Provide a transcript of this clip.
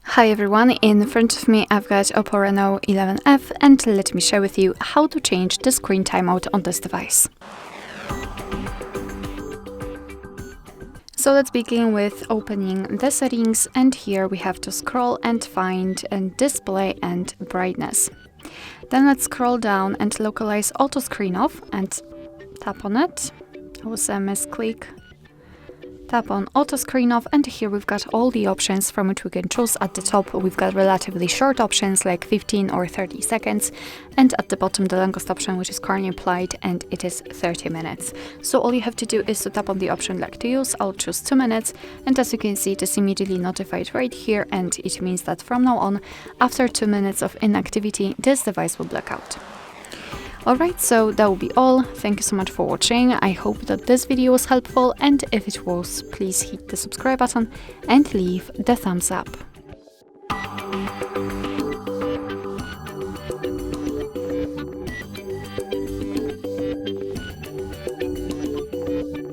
Hi everyone, in front of me I've got Oppo Reno 11F and let me share with you how to change the screen timeout on this device. So let's begin with opening the settings, and here we have to scroll and find display and brightness. Then let's scroll down and localize auto screen off and tap on it. That was a misclick. Tap on auto screen off, and here we've got all the options from which we can choose. At the top we've got relatively short options like 15 or 30 seconds, and at the bottom the longest option, which is currently applied, and it is 30 minutes. So all you have to do is to tap on the option like to use. I'll choose 2 minutes, and as you can see it is immediately notified right here, and it means that from now on, after 2 minutes of inactivity, this device will black out. Alright, so that will be all. Thank you so much for watching. I hope that this video was helpful, and if it was, please hit the subscribe button and leave the thumbs up.